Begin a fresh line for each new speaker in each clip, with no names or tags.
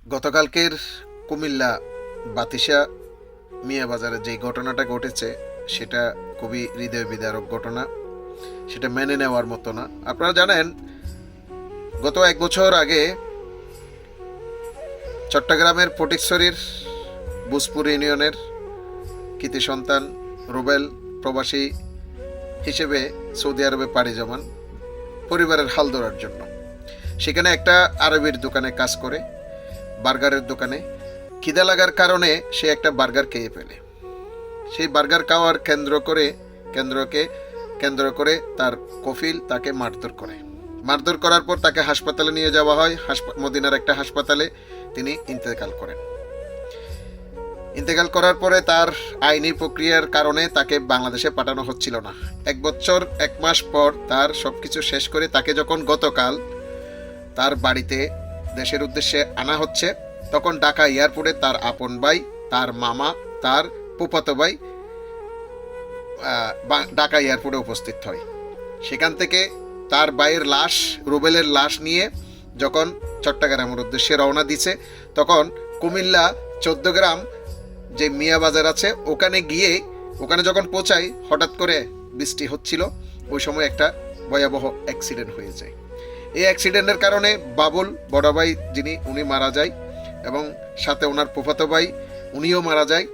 গতকালকের কুমিল্লা বাতিশা মিয়া বাজারে যে ঘটনাটা ঘটেছে সেটা খুবই হৃদয় বিদারক ঘটনা। সেটা মেনে নেওয়ার মতো না। আপনারা জানেন, গত 1 বছর আগে চট্টগ্রামের ফটিকছড়ির বুসপুর ইউনিয়নের কৃতি সন্তান রুবেল প্রবাসী হিসেবে সৌদি আরবে পাড়ি জমান পরিবারের হাল ধরার জন্য। সেখানে একটা আরবির দোকানে কাজ করে, বার্গারের দোকানে। খিদা লাগার কারণে সে একটা বার্গার খেয়ে ফেলে। সেই বার্গার খাওয়ার কেন্দ্রকে কেন্দ্র করে তার কফিল তাকে মারধর করার পর তাকে হাসপাতালে নিয়ে যাওয়া হয়। মদিনার একটা হাসপাতালে তিনি ইন্তেকাল করেন। ইন্তেকাল করার পরে তার আইনি প্রক্রিয়ার কারণে তাকে বাংলাদেশে পাঠানো হচ্ছিল না। 1 বছর 1 মাস পর তার সবকিছু শেষ করে তাকে যখন গতকাল তার বাড়িতে দেশের উদ্দেশ্যে আনা হচ্ছে, তখন ঢাকা এয়ারপোর্টে তার আপন ভাই, তার মামা, তার ফুফাতো ভাই ঢাকা এয়ারপোর্টে উপস্থিত হয়। সেখান থেকে তার ভাইয়ের লাশ, রুবেলের লাশ নিয়ে যখন চট্টগ্রামের উদ্দেশ্যে রওনা দিছে, তখন কুমিল্লা 14 গ্রাম যে মিয়া বাজার আছে ওখানে যখন পৌঁছায়, হঠাৎ করে বৃষ্টি হচ্ছিল। ওই সময় একটা ভয়াবহ অ্যাক্সিডেন্ট হয়ে যায়। এই অ্যাক্সিডেন্টের কারণে বাবুল বড় ভাই উনি মারা যায়, এবং সাথে ওনার ফুফাতো ভাই উনিও মারা যায়।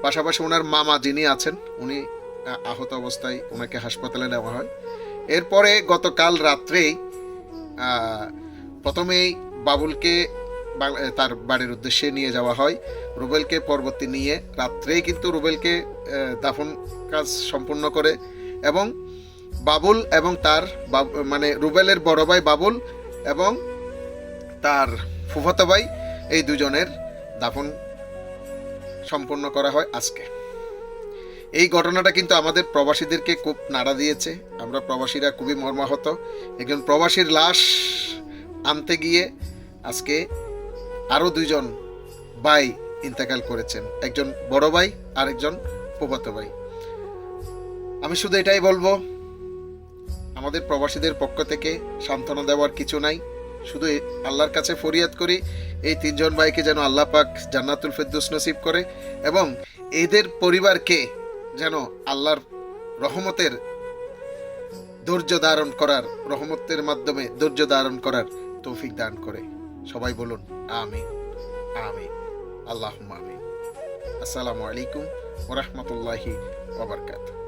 পাশাপাশি ওনার মামা যিনি আছেন উনি আহত অবস্থায় ওনাকে হাসপাতালে নেওয়া হয়। এরপরে গতকাল রাত্রেই প্রথমেই বাবুলকে তার বাড়ির উদ্দেশ্যে নিয়ে যাওয়া হয়। রুবেলকে পরবর্তী নিয়ে রাত্রেই কিন্তু রুবেলকে দাফন কাজ সম্পূর্ণ করে, এবং বাবুল এবং তার রুবেলের বড় ভাই বাবুল এবং তার ফুফাতো ভাই, এই দুজনের দাফন সম্পন্ন করা হয় আজকে। এই ঘটনাটা কিন্তু আমাদের প্রবাসীদেরকে খুব নাড়া দিয়েছে। আমরা প্রবাসীরা খুবই মর্মাহত। একজন প্রবাসীর লাশ আনতে গিয়ে আজকে আরও 2জন ভাই ইন্তেকাল করেছেন, একজন বড় ভাই আর একজন ফুফাতো ভাই। আমি শুধু এটাই বলবো, আমাদের প্রবাসীদের পক্ষ থেকে সান্ত্বনা দেওয়ার কিছু নাই। শুধু আল্লাহর কাছে ফরিয়াদ করি, এই 3জন ভাইকে যেন আল্লাহ পাক জান্নাতুল ফেরদৌস নসিব করে, এবং এদের পরিবারকে যেন আল্লাহর রহমতের মাধ্যমে ধৈর্য ধারণ করার তৌফিক দান করে। সবাই বলুন আমিন আমিন, আল্লাহুম্মা আমিন। আসসালামু আলাইকুম ওয়া রাহমাতুল্লাহি ওয়া বারাকাতুহু।